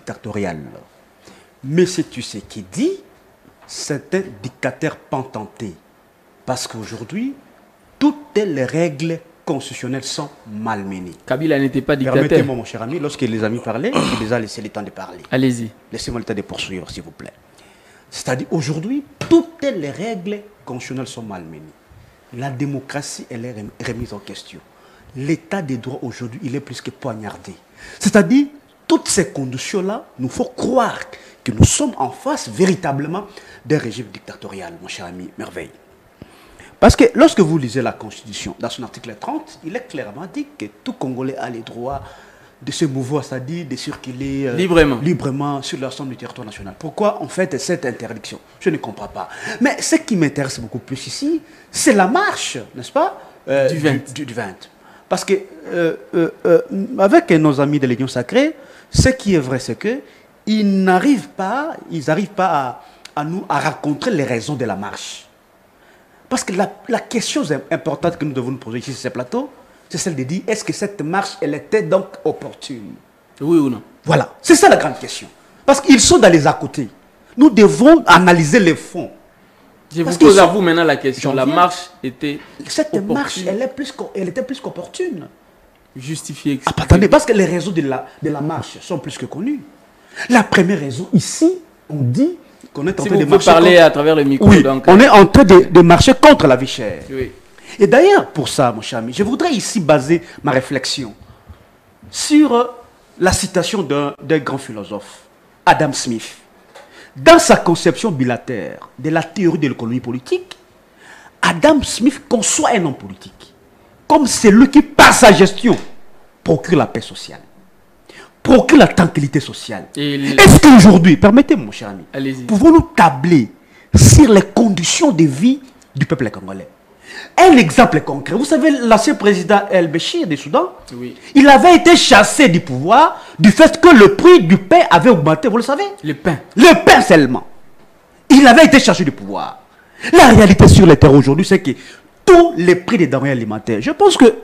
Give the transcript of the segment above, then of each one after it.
dictatorial. Mais c'est tu sais qui dit, c'est un dictateur pantenté. Parce qu'aujourd'hui, toutes les règles constitutionnelles sont malmenées. Kabila n'était pas dictateur. Permettez-moi, mon cher ami, lorsque les amis parlaient, il les a laissé le temps de parler. Allez-y. Laissez-moi le temps de poursuivre, s'il vous plaît. C'est-à-dire, aujourd'hui, toutes les règles constitutionnelles sont malmenées. La démocratie, elle est remise en question. L'état des droits, aujourd'hui, il est plus que poignardé. C'est-à-dire, toutes ces conditions-là nous font croire que nous sommes en face, véritablement, d'un régime dictatorial, mon cher ami Merveille. Parce que lorsque vous lisez la Constitution, dans son article 30, il est clairement dit que tout Congolais a les droits de se mouvoir, c'est-à-dire de circuler librement sur l'ensemble du territoire national. Pourquoi on fait cette interdiction? Je ne comprends pas. Mais ce qui m'intéresse beaucoup plus ici, c'est la marche, n'est-ce pas, du 20. Parce que avec nos amis de l'Union sacrée, ce qui est vrai, c'est qu'ils n'arrivent pas, à raconter les raisons de la marche. Parce que la question importante que nous devons nous poser ici sur ce plateau, c'est celle de dire, est-ce que cette marche, elle était donc opportune? Oui ou non? Voilà, c'est ça la grande question. Parce qu'ils sont dans les à côté. Nous devons analyser les fonds. Je vous pose à vous maintenant la question. La marche était Cette marche, elle était plus qu'opportune. Justifiée. Attendez, parce que les raisons de la marche sont plus que connues. La première raison, ici, on dit qu'on est en train de marcher. Si vous parler à travers le micro. Oui, donc, on est en train de marcher contre la vie chère. Oui. Et d'ailleurs, pour ça, mon cher ami, je voudrais ici baser ma réflexion sur la citation d'un grand philosophe, Adam Smith. Dans sa conception bilatère de la théorie de l'économie politique, Adam Smith conçoit un homme politique comme celui qui, par sa gestion, procure la paix sociale, procure la tranquillité sociale. Est-ce qu'aujourd'hui, permettez-moi, mon cher ami, pouvons-nous tabler sur les conditions de vie du peuple congolais? Un exemple concret, vous savez, l'ancien président El-Béchir du Soudan, oui, il avait été chassé du pouvoir du fait que le prix du pain avait augmenté, vous le savez? Le pain. Le pain seulement. Il avait été chassé du pouvoir. La réalité sur le terrain aujourd'hui, c'est que tous les prix des denrées alimentaires, je pense que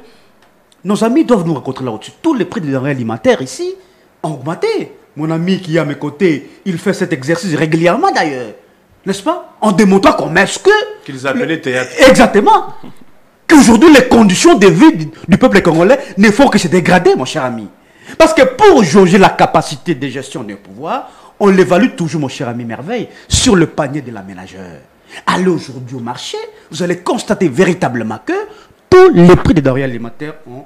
nos amis doivent nous raconter là-dessus, tous les prix des denrées alimentaires ici ont augmenté. Mon ami qui est à mes côtés, il fait cet exercice régulièrement d'ailleurs. N'est-ce pas? En démontrant comment est-ce que... Qu'ils appelaient théâtre. Exactement. Qu'aujourd'hui, les conditions de vie du peuple congolais ne font que se dégrader, mon cher ami. Parce que pour jauger la capacité de gestion du pouvoir, on l'évalue toujours, mon cher ami Merveille, sur le panier de la ménagère. Allez aujourd'hui au marché, vous allez constater véritablement que tous les prix des denrées alimentaires ont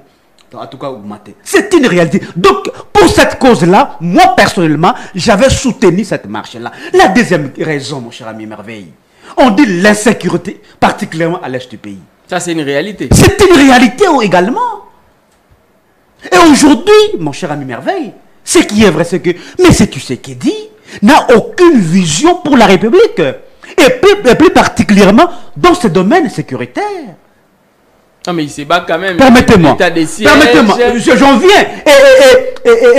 en tout cas augmenté. C'est une réalité. Donc, pour cette cause-là, moi personnellement, j'avais soutenu cette marche-là. La deuxième raison, mon cher ami Merveille, on dit l'insécurité, particulièrement à l'est du pays. Ça, c'est une réalité. C'est une réalité également. Et aujourd'hui, mon cher ami Merveille, ce qui est vrai, c'est que M. Tshisekedi n'a aucune vision pour la République. Et plus particulièrement dans ce domaine sécuritaire. Non, mais il se bat quand même. Permettez-moi. Permettez-moi. J'en viens.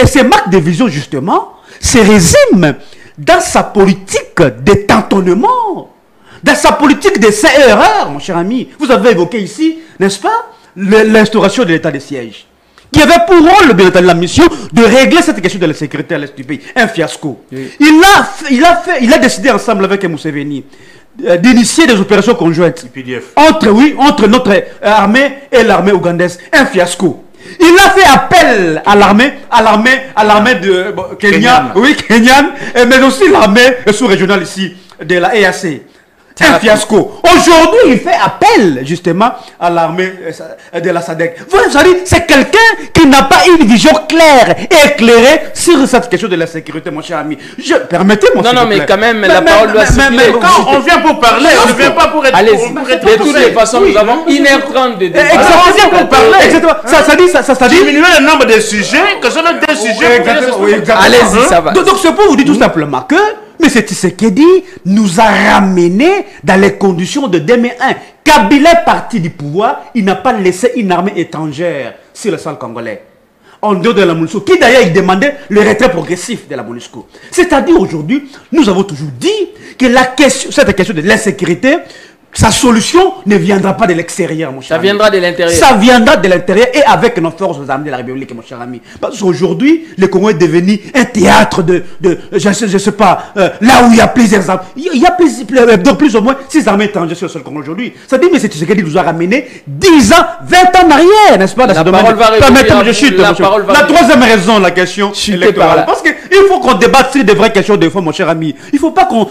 Et ces marques de vision, justement, se résument dans sa politique de tâtonnement, dans sa politique de erreurs, mon cher ami. Vous avez évoqué ici, n'est-ce pas, l'instauration de l'état de siège, qui avait pour rôle, bien entendu, la mission de régler cette question de la sécurité à l'est du pays. Un fiasco. Oui. Il a décidé ensemble avec Museveni d'initier des opérations conjointes entre notre armée et l'armée ougandaise. Un fiasco. Il a fait appel à l'armée de Kenya, oui, Kenyan, mais aussi l'armée sous-régionale ici de la EAC. Un fiasco. Aujourd'hui, il fait appel justement à l'armée de la SADC. Vous savez, c'est quelqu'un qui n'a pas une vision claire et éclairée sur cette question de la sécurité, mon cher ami. Permettez-moi. Non, mais quand même, la parole doit circuler. Mais quand on vient pour parler, on ne vient pas pour être... Allez-y. De toutes les façons, nous avons 1h30 de débat. Exactement, pour parler. Exactement. Ça dit... Diminuer le nombre de sujets, que ce soit des sujets... Allez-y, ça va. Donc, c'est pour vous dire tout simplement que mais c'est Tshisekedi nous a ramené dans les conditions de 2001. Kabila est parti du pouvoir, il n'a pas laissé une armée étrangère sur le sol congolais. En dehors de la MONUSCO, qui d'ailleurs il demandait le retrait progressif de la MONUSCO. C'est-à-dire aujourd'hui, nous avons toujours dit que cette question de l'insécurité Sa solution ne viendra pas de l'extérieur, mon cher ami. Ça viendra de l'intérieur. Ça viendra de l'intérieur et avec nos forces armées de la République, mon cher ami. Parce qu'aujourd'hui, le Congo est devenu un théâtre je sais pas, là où il y a plusieurs armes. Il y a plus ou moins 6 armées étrangères sur le sol Congo aujourd'hui. Ça dit, mais c'est ce qu'il nous a ramené 10 ans, 20 ans en arrière, n'est-ce pas? La parole va La troisième raison, la question électorale. Parce qu'il faut qu'on débatte sur des vraies questions de fond, mon cher ami. Il ne faut pas qu'on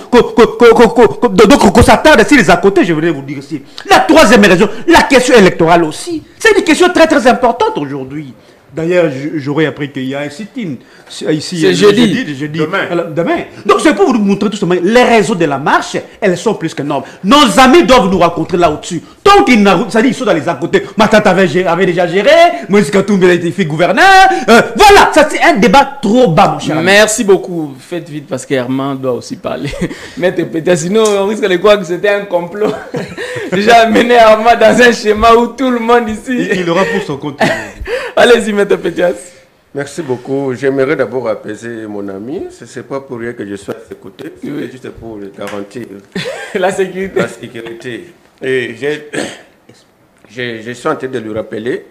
s'attarde sur les à côté. Je voulais vous dire ici. La troisième raison, la question électorale aussi. C'est une question très très importante aujourd'hui. D'ailleurs, j'aurais appris qu'il y a un sit-in ici. C'est jeudi. Demain. Donc c'est pour vous montrer tout simplement les raisons de la marche, elles sont plus que nobles. Nos amis doivent nous rencontrer là au-dessus. Tant qu'ils ils sont dans les à côté. Matata avait déjà géré, Moïse Katumbi a été fait gouverneur. Voilà, ça c'est un débat trop bas, mon cher ami. Merci beaucoup. Faites vite parce qu'Herman doit aussi parler. Maître Pétia, sinon on risque de croire que c'était un complot. Déjà amené Herman dans un schéma où tout le monde ici. Il aura pour son compte. Allez-y, Maître Pétias. Merci beaucoup. J'aimerais d'abord apaiser mon ami. Ce n'est pas pour rien que je sois à ses côtés. C'est juste pour garantir la sécurité. La sécurité. Et je suis en train de lui rappeler